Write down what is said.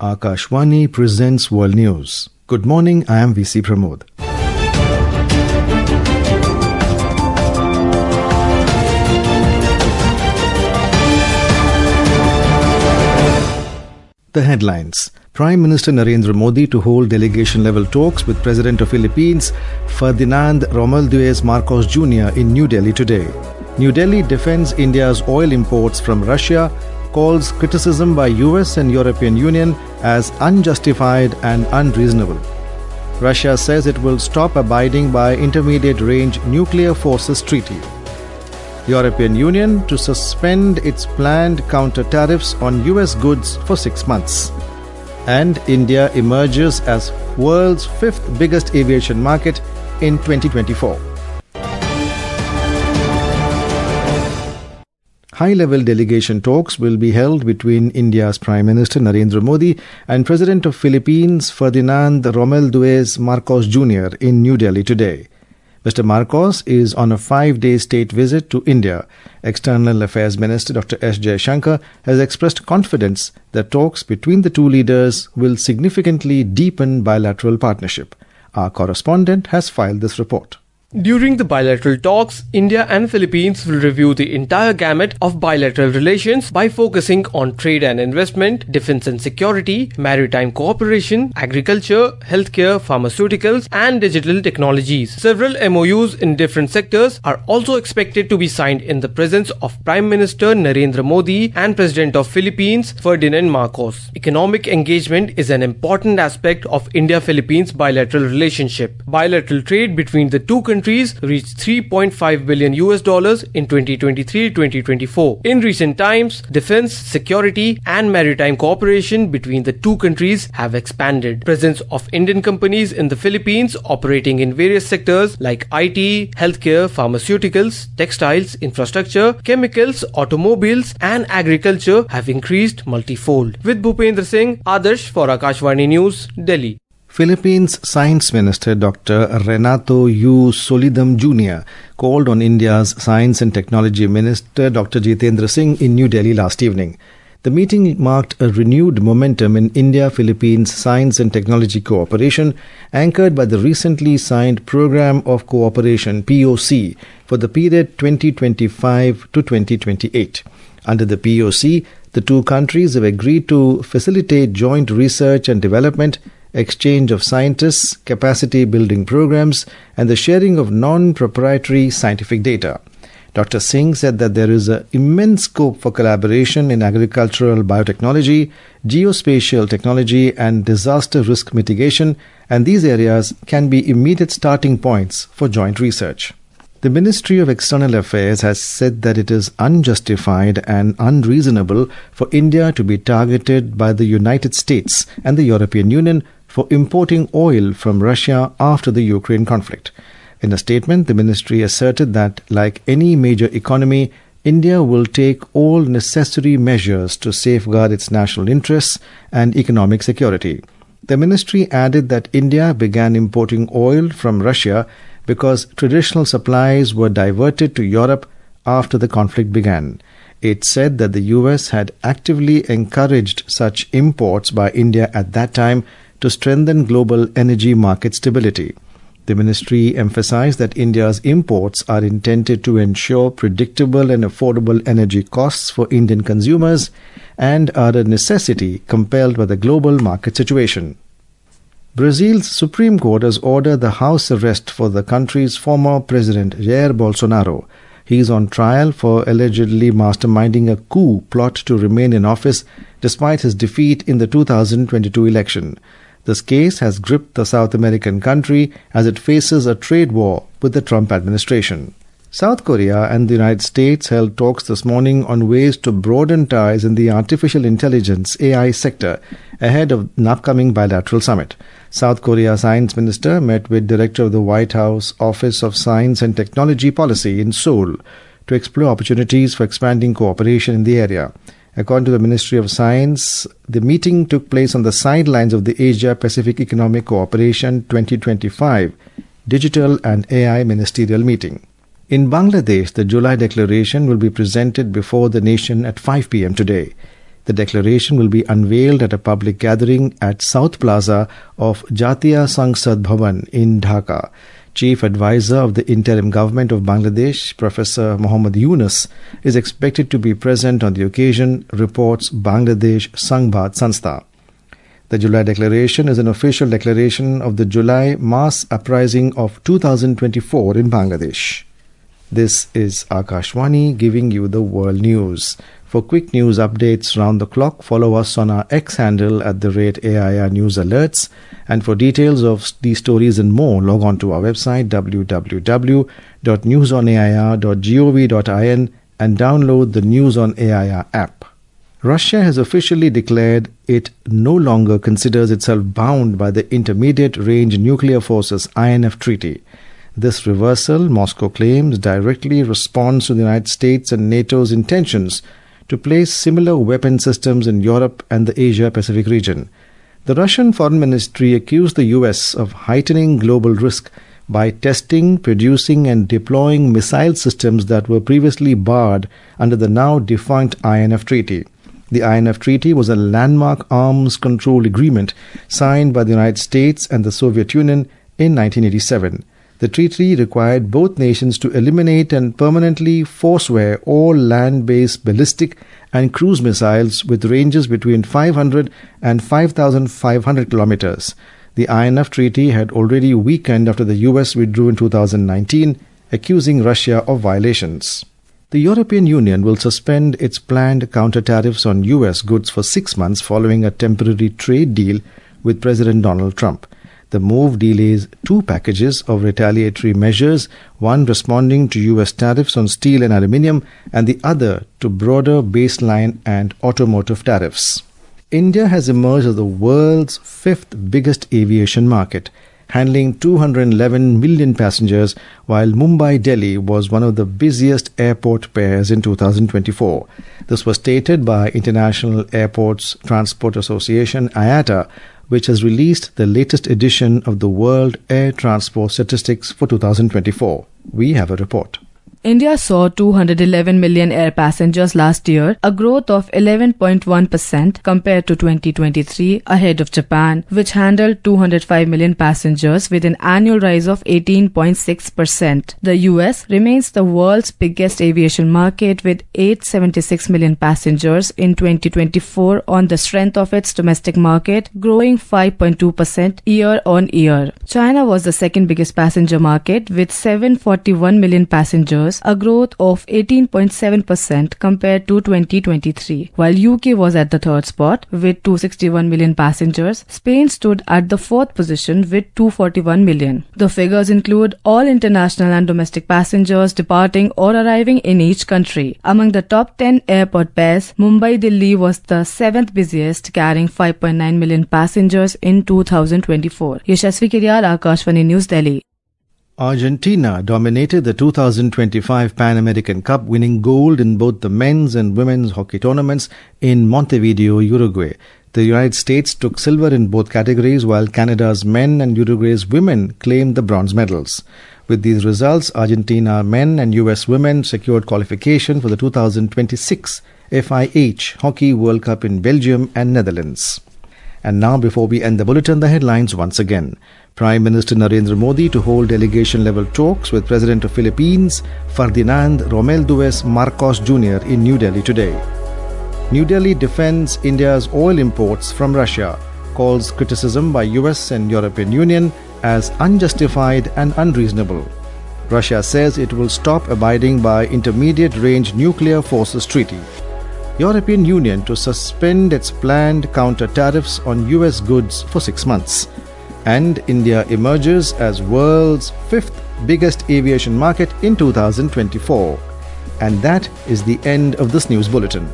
Akashvani presents World News. Good morning, I am VC Pramod. The headlines. Prime Minister Narendra Modi to hold delegation-level talks with President of Philippines Ferdinand Romualdez Marcos Jr. in New Delhi today. New Delhi defends India's oil imports from Russia, calls criticism by US and European Union as unjustified and unreasonable. Russia says it will stop abiding by Intermediate-Range Nuclear Forces Treaty. European Union to suspend its planned counter-tariffs on US goods for 6 months. And India emerges as world's 5th biggest aviation market in 2024. High-level delegation talks will be held between India's Prime Minister Narendra Modi and President of Philippines Ferdinand Romualdez Marcos Jr. in New Delhi today. Mr. Marcos is on a 5-day state visit to India. External Affairs Minister Dr. S. Jaishankar has expressed confidence that talks between the two leaders will significantly deepen bilateral partnership. Our correspondent has filed this report. During the bilateral talks, India and Philippines will review the entire gamut of bilateral relations by focusing on trade and investment, defense and security, maritime cooperation, agriculture, healthcare, pharmaceuticals, and digital technologies. Several MOUs in different sectors are also expected to be signed in the presence of Prime Minister Narendra Modi and President of Philippines Ferdinand Marcos. Economic engagement is an important aspect of India-Philippines bilateral relationship. Bilateral trade between the two countries reached $3.5 billion in 2023-2024. In recent times, defense, security and maritime cooperation between the two countries have expanded. Presence of Indian companies in the Philippines operating in various sectors like IT, healthcare, pharmaceuticals, textiles, infrastructure, chemicals, automobiles and agriculture have increased multifold. With Bhupendra Singh, Adarsh for Akashvani News, Delhi. Philippines Science Minister Dr. Renato U. Solidum Jr. called on India's Science and Technology Minister Dr. Jitendra Singh in New Delhi last evening. The meeting marked a renewed momentum in India-Philippines science and technology cooperation, anchored by the recently signed Programme of Cooperation POC for the period 2025 to 2028. Under the POC, the two countries have agreed to facilitate joint research and development, exchange of scientists, capacity building programs, and the sharing of non-proprietary scientific data. Dr. Singh said that there is an immense scope for collaboration in agricultural biotechnology, geospatial technology, and disaster risk mitigation, and these areas can be immediate starting points for joint research. The Ministry of External Affairs has said that it is unjustified and unreasonable for India to be targeted by the United States and the European Union for importing oil from Russia after the Ukraine conflict. In a statement, the ministry asserted that, like any major economy, India will take all necessary measures to safeguard its national interests and economic security. The ministry added that India began importing oil from Russia because traditional supplies were diverted to Europe after the conflict began. It said that the US had actively encouraged such imports by India at that time to strengthen global energy market stability. The ministry emphasized that India's imports are intended to ensure predictable and affordable energy costs for Indian consumers and are a necessity compelled by the global market situation. Brazil's Supreme Court has ordered the house arrest for the country's former president Jair Bolsonaro. He is on trial for allegedly masterminding a coup plot to remain in office despite his defeat in the 2022 election. This case has gripped the South American country as it faces a trade war with the Trump administration. South Korea and the United States held talks this morning on ways to broaden ties in the artificial intelligence AI sector ahead of an upcoming bilateral summit. South Korea Science Minister met with Director of the White House Office of Science and Technology Policy in Seoul to explore opportunities for expanding cooperation in the area. According to the Ministry of Science, the meeting took place on the sidelines of the Asia-Pacific Economic Cooperation 2025 Digital and AI Ministerial Meeting. In Bangladesh, the July Declaration will be presented before the nation at 5 p.m. today. The declaration will be unveiled at a public gathering at South Plaza of Jatiya Sangsad Bhavan in Dhaka. Chief Advisor of the Interim Government of Bangladesh, Professor Mohammad Yunus, is expected to be present on the occasion, reports Bangladesh Sangbad Sanstha. The July Declaration is an official declaration of the July mass uprising of 2024 in Bangladesh. This is Akashwani giving you the world news. For quick news updates round the clock, follow us on our X handle @AIR News Alerts. And for details of these stories and more, log on to our website www.newsonair.gov.in and download the News on AIR app. Russia has officially declared it no longer considers itself bound by the Intermediate Range Nuclear Forces INF Treaty. This reversal, Moscow claims, directly responds to the United States and NATO's intentions to place similar weapon systems in Europe and the Asia-Pacific region. The Russian Foreign Ministry accused the US of heightening global risk by testing, producing and deploying missile systems that were previously barred under the now defunct INF Treaty. The INF Treaty was a landmark arms control agreement signed by the United States and the Soviet Union in 1987. The treaty required both nations to eliminate and permanently forswear all land-based ballistic and cruise missiles with ranges between 500 and 5,500 kilometers. The INF Treaty had already weakened after the US withdrew in 2019, accusing Russia of violations. The European Union will suspend its planned counter-tariffs on US goods for 6 months following a temporary trade deal with President Donald Trump. The move delays 2 packages of retaliatory measures, one responding to US tariffs on steel and aluminium and the other to broader baseline and automotive tariffs. India has emerged as the world's 5th biggest aviation market, handling 211 million passengers, while Mumbai-Delhi was one of the busiest airport pairs in 2024. This was stated by International Airports Transport Association, IATA, which has released the latest edition of the World Air Transport Statistics for 2024. We have a report. India saw 211 million air passengers last year, a growth of 11.1% compared to 2023, ahead of Japan, which handled 205 million passengers with an annual rise of 18.6%. The US remains the world's biggest aviation market with 876 million passengers in 2024 on the strength of its domestic market, growing 5.2% year-on-year. China was the second biggest passenger market with 741 million passengers, a growth of 18.7% compared to 2023. While UK was at the third spot with 261 million passengers, Spain stood at the 4th position with 241 million. The figures include all international and domestic passengers departing or arriving in each country. Among the top 10 airport pairs, Mumbai-Delhi was the 7th busiest, carrying 5.9 million passengers in 2024. Yashasvi Kiryal, Akashwani News, Delhi. Argentina dominated the 2025 Pan American Cup, winning gold in both the men's and women's hockey tournaments in Montevideo, Uruguay. The United States took silver in both categories, while Canada's men and Uruguay's women claimed the bronze medals. With these results, Argentina men and US women secured qualification for the 2026 FIH Hockey World Cup in Belgium and Netherlands. And now, before we end the bulletin, the headlines once again. Prime Minister Narendra Modi to hold delegation-level talks with President of Philippines, Ferdinand Romualdez Marcos Jr. in New Delhi today. New Delhi defends India's oil imports from Russia, calls criticism by US and European Union as unjustified and unreasonable. Russia says it will stop abiding by Intermediate Range Nuclear Forces Treaty. European Union to suspend its planned counter-tariffs on US goods for 6 months. And India emerges as world's 5th biggest aviation market in 2024. And that is the end of this news bulletin.